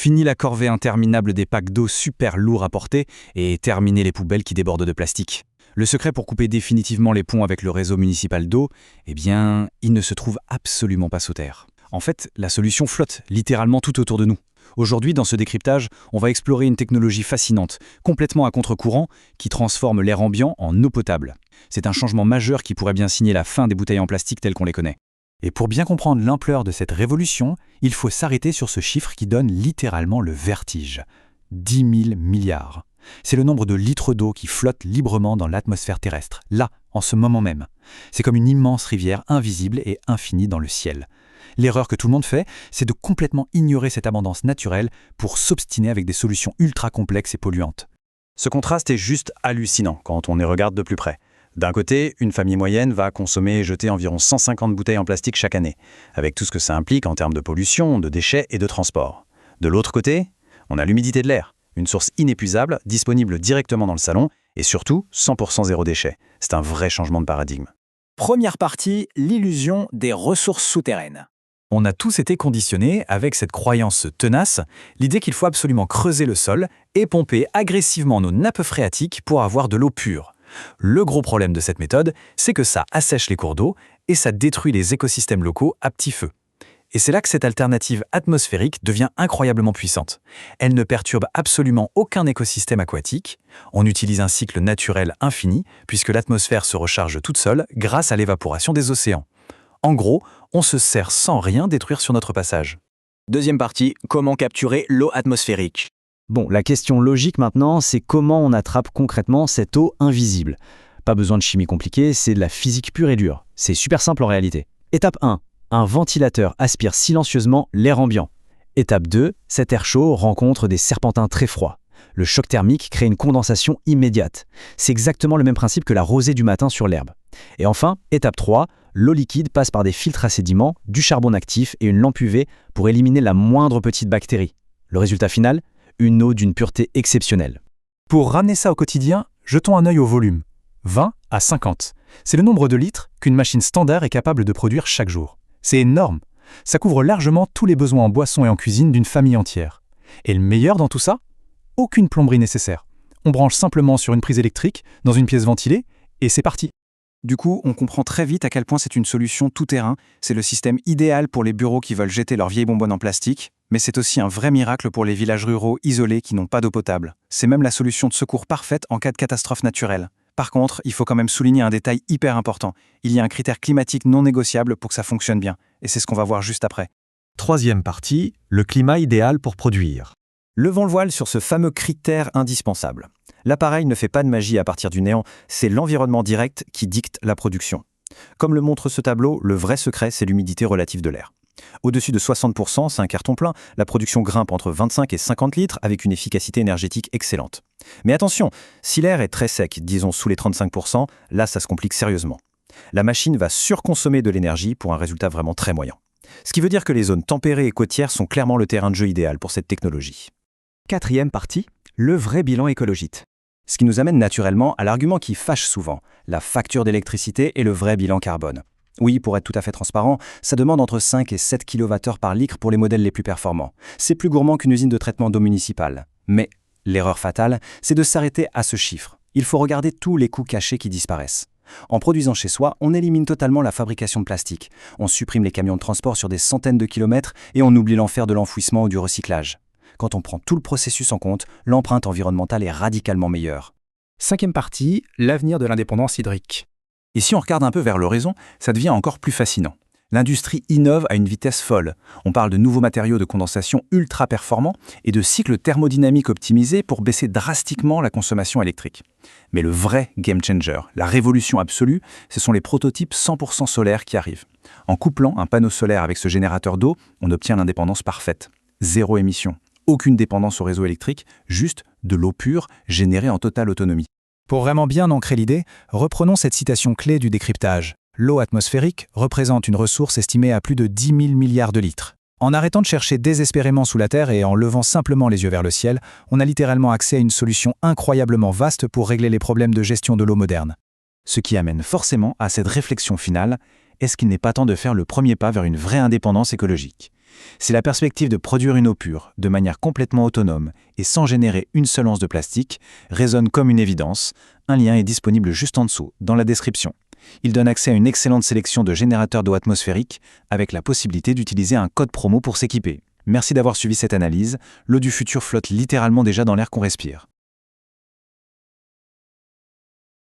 Fini la corvée interminable des packs d'eau super lourds à porter et terminer les poubelles qui débordent de plastique. Le secret pour couper définitivement les ponts avec le réseau municipal d'eau, eh bien, il ne se trouve absolument pas sous terre. En fait, la solution flotte littéralement tout autour de nous. Aujourd'hui, dans ce décryptage, on va explorer une technologie fascinante, complètement à contre-courant, qui transforme l'air ambiant en eau potable. C'est un changement majeur qui pourrait bien signer la fin des bouteilles en plastique telles qu'on les connaît. Et pour bien comprendre l'ampleur de cette révolution, il faut s'arrêter sur ce chiffre qui donne littéralement le vertige. 10 000 milliards. C'est le nombre de litres d'eau qui flottent librement dans l'atmosphère terrestre, là, en ce moment même. C'est comme une immense rivière invisible et infinie dans le ciel. L'erreur que tout le monde fait, c'est de complètement ignorer cette abondance naturelle pour s'obstiner avec des solutions ultra complexes et polluantes. Ce contraste est juste hallucinant quand on y regarde de plus près. D'un côté, une famille moyenne va consommer et jeter environ 150 bouteilles en plastique chaque année, avec tout ce que ça implique en termes de pollution, de déchets et de transport. De l'autre côté, on a l'humidité de l'air, une source inépuisable, disponible directement dans le salon, et surtout 100% zéro déchet. C'est un vrai changement de paradigme. Première partie, l'illusion des ressources souterraines. On a tous été conditionnés avec cette croyance tenace, l'idée qu'il faut absolument creuser le sol et pomper agressivement nos nappes phréatiques pour avoir de l'eau pure. Le gros problème de cette méthode, c'est que ça assèche les cours d'eau et ça détruit les écosystèmes locaux à petit feu. Et c'est là que cette alternative atmosphérique devient incroyablement puissante. Elle ne perturbe absolument aucun écosystème aquatique. On utilise un cycle naturel infini, puisque l'atmosphère se recharge toute seule grâce à l'évaporation des océans. En gros, on se sert sans rien détruire sur notre passage. Deuxième partie, comment capturer l'eau atmosphérique. Bon, la question logique maintenant, c'est comment on attrape concrètement cette eau invisible. Pas besoin de chimie compliquée, c'est de la physique pure et dure. C'est super simple en réalité. Étape 1. Un ventilateur aspire silencieusement l'air ambiant. Étape 2. Cet air chaud rencontre des serpentins très froids. Le choc thermique crée une condensation immédiate. C'est exactement le même principe que la rosée du matin sur l'herbe. Et enfin, étape 3. L'eau liquide passe par des filtres à sédiments, du charbon actif et une lampe UV pour éliminer la moindre petite bactérie. Le résultat final ? Une eau d'une pureté exceptionnelle. Pour ramener ça au quotidien, jetons un œil au volume. 20 à 50. C'est le nombre de litres qu'une machine standard est capable de produire chaque jour. C'est énorme. Ça couvre largement tous les besoins en boisson et en cuisine d'une famille entière. Et le meilleur dans tout ça ? Aucune plomberie nécessaire. On branche simplement sur une prise électrique, dans une pièce ventilée, et c'est parti. Du coup, on comprend très vite à quel point c'est une solution tout-terrain. C'est le système idéal pour les bureaux qui veulent jeter leurs vieilles bonbonnes en plastique, mais c'est aussi un vrai miracle pour les villages ruraux isolés qui n'ont pas d'eau potable. C'est même la solution de secours parfaite en cas de catastrophe naturelle. Par contre, il faut quand même souligner un détail hyper important. Il y a un critère climatique non négociable pour que ça fonctionne bien, et c'est ce qu'on va voir juste après. Troisième partie, le climat idéal pour produire. Levons le voile sur ce fameux critère indispensable. L'appareil ne fait pas de magie à partir du néant, c'est l'environnement direct qui dicte la production. Comme le montre ce tableau, le vrai secret, c'est l'humidité relative de l'air. Au-dessus de 60%, c'est un carton plein, la production grimpe entre 25 et 50 litres avec une efficacité énergétique excellente. Mais attention, si l'air est très sec, disons sous les 35%, là ça se complique sérieusement. La machine va surconsommer de l'énergie pour un résultat vraiment très moyen. Ce qui veut dire que les zones tempérées et côtières sont clairement le terrain de jeu idéal pour cette technologie. Quatrième partie, le vrai bilan écologique. Ce qui nous amène naturellement à l'argument qui fâche souvent, la facture d'électricité et le vrai bilan carbone. Oui, pour être tout à fait transparent, ça demande entre 5 et 7 kWh par litre pour les modèles les plus performants. C'est plus gourmand qu'une usine de traitement d'eau municipale. Mais l'erreur fatale, c'est de s'arrêter à ce chiffre. Il faut regarder tous les coûts cachés qui disparaissent. En produisant chez soi, on élimine totalement la fabrication de plastique. On supprime les camions de transport sur des centaines de kilomètres et on oublie l'enfer de l'enfouissement ou du recyclage. Quand on prend tout le processus en compte, l'empreinte environnementale est radicalement meilleure. Cinquième partie, l'avenir de l'indépendance hydrique. Et si on regarde un peu vers l'horizon, ça devient encore plus fascinant. L'industrie innove à une vitesse folle. On parle de nouveaux matériaux de condensation ultra performants et de cycles thermodynamiques optimisés pour baisser drastiquement la consommation électrique. Mais le vrai game changer, la révolution absolue, ce sont les prototypes 100% solaires qui arrivent. En couplant un panneau solaire avec ce générateur d'eau, on obtient l'indépendance parfaite. Zéro émission, aucune dépendance au réseau électrique, juste de l'eau pure générée en totale autonomie. Pour vraiment bien ancrer l'idée, reprenons cette citation clé du décryptage. L'eau atmosphérique représente une ressource estimée à plus de 10 000 milliards de litres. En arrêtant de chercher désespérément sous la terre et en levant simplement les yeux vers le ciel, on a littéralement accès à une solution incroyablement vaste pour régler les problèmes de gestion de l'eau moderne. Ce qui amène forcément à cette réflexion finale, est-ce qu'il n'est pas temps de faire le premier pas vers une vraie indépendance écologique ? Si la perspective de produire une eau pure, de manière complètement autonome et sans générer une seule once de plastique, résonne comme une évidence, un lien est disponible juste en dessous, dans la description. Il donne accès à une excellente sélection de générateurs d'eau atmosphérique, avec la possibilité d'utiliser un code promo pour s'équiper. Merci d'avoir suivi cette analyse, l'eau du futur flotte littéralement déjà dans l'air qu'on respire.